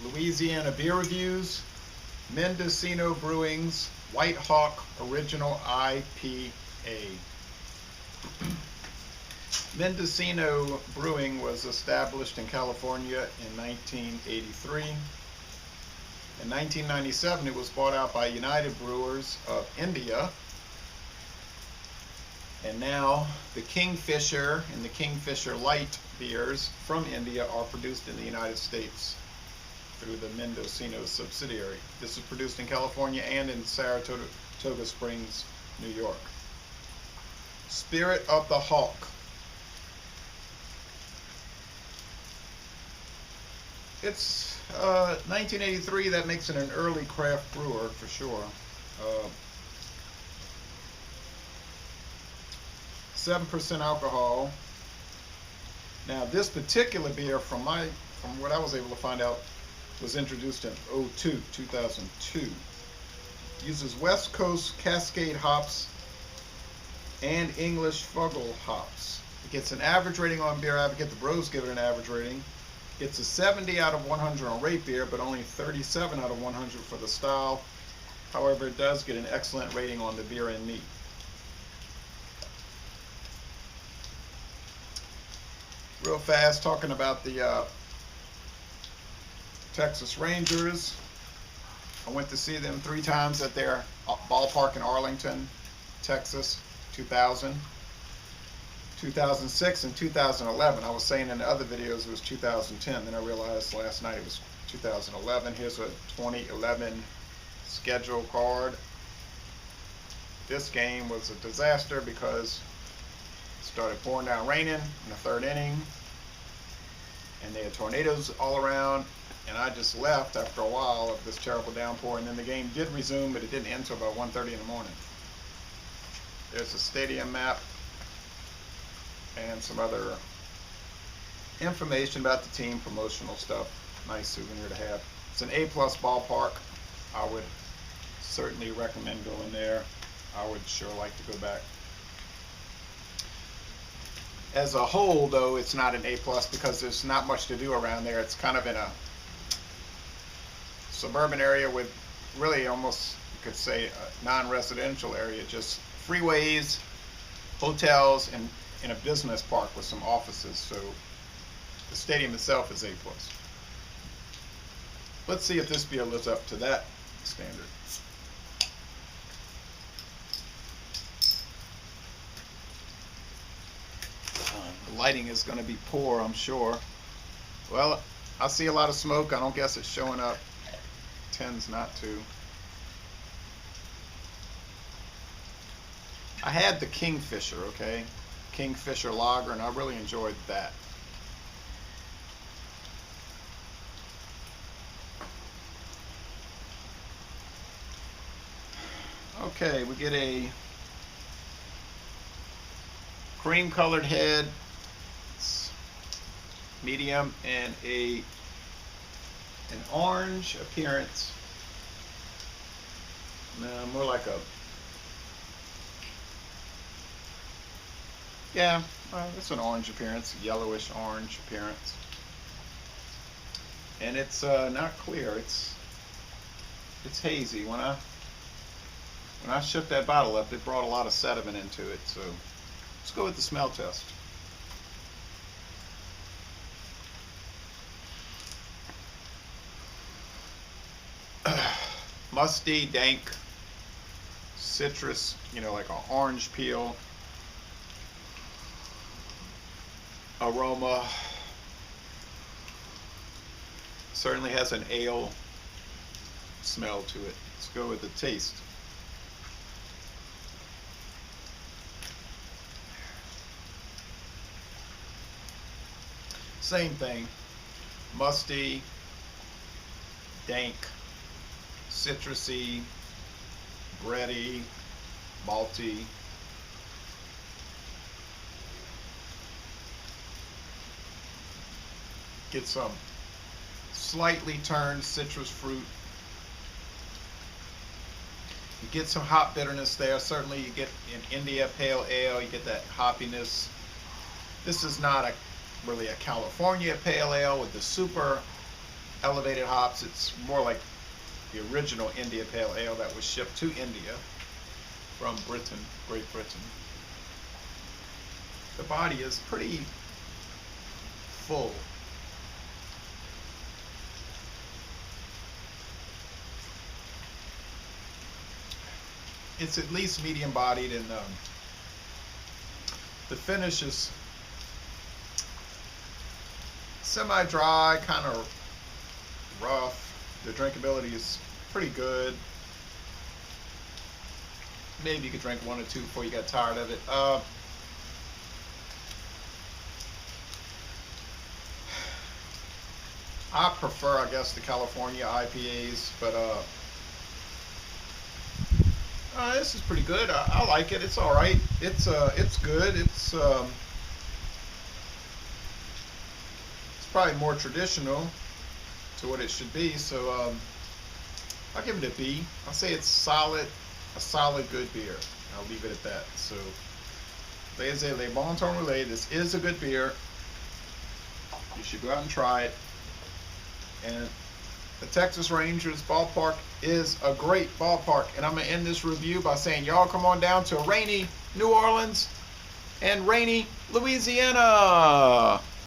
Louisiana Beer Reviews, Mendocino Brewing's White Hawk Original IPA. Mendocino Brewing was established in California in 1983. In 1997, it was bought out by United Brewers of India. And now the Kingfisher and the Kingfisher Light beers from India are produced in the United States through the Mendocino subsidiary. This is produced in California and in Saratoga Springs, New York. Spirit of the Hawk. It's 1983. That makes it an early craft brewer for sure. 7% alcohol. Now this particular beer, from what I was able to find out, was introduced in 2002. Uses West Coast Cascade hops and English Fuggle hops. It gets an average rating on Beer Advocate. The Bros give it an average rating. It's a 70 out of 100 on Rate Beer, but only 37 out of 100 for the style. However, it does get an excellent rating on the Beer and Neat. Real fast, talking about the Texas Rangers. I went to see them 3 times at their ballpark in Arlington, Texas, 2000, 2006, and 2011. I was saying in the other videos it was 2010. Then I realized last night it was 2011. Here's a 2011 schedule card. This game was a disaster because it started pouring down raining in the 3rd inning, and they had tornadoes all around, and I just left after a while of this terrible downpour, and then the game did resume, but it didn't end until about 1:30 in the morning. There's a stadium map and some other information about the team, promotional stuff. Nice souvenir to have. It's an A+ ballpark. I would certainly recommend going there. I would sure like to go back. As a whole, though, it's not an A+ because there's not much to do around there. It's kind of in a suburban area with really almost, you could say, a non-residential area, just freeways, hotels, and in a business park with some offices. So the stadium itself is A+. Let's see if this beer lives up to that standard. The lighting is going to be poor, I'm sure. Well, I see a lot of smoke. I don't guess it's showing up. Tends not to. I had the Kingfisher, okay? Kingfisher Lager, and I really enjoyed that. Okay, we get a cream colored head, it's medium, and an orange appearance. No, more like a, yeah, it's an orange appearance, yellowish orange appearance. And it's not clear, it's hazy. When I shook that bottle up, it brought a lot of sediment into it. So let's go with the smell test. Musty, dank, citrus, like an orange peel aroma. Certainly has an ale smell to it. Let's go with the taste. Same thing, musty, dank, citrusy, bready, malty. Get some slightly turned citrus fruit. You get some hop bitterness there. Certainly you get in India Pale Ale, you get that hoppiness. This is not really a California Pale Ale with the super elevated hops. It's more like the original India Pale Ale that was shipped to India from Britain, Great Britain. The body is pretty full. It's at least medium bodied, and the finish is semi-dry, kind of rough. The drinkability is pretty good. Maybe you could drink one or two before you got tired of it. I prefer, I guess, the California IPAs, but this is pretty good. I like it. It's all right. It's good. It's probably more traditional to what it should be. So I'll give it a B. I'll say it's solid, a solid good beer. I'll leave it at that. So, Les Le Bon Ton Relais. This is a good beer. You should go out and try it. And the Texas Rangers ballpark is a great ballpark. And I'm going to end this review by saying, y'all come on down to rainy New Orleans and rainy Louisiana.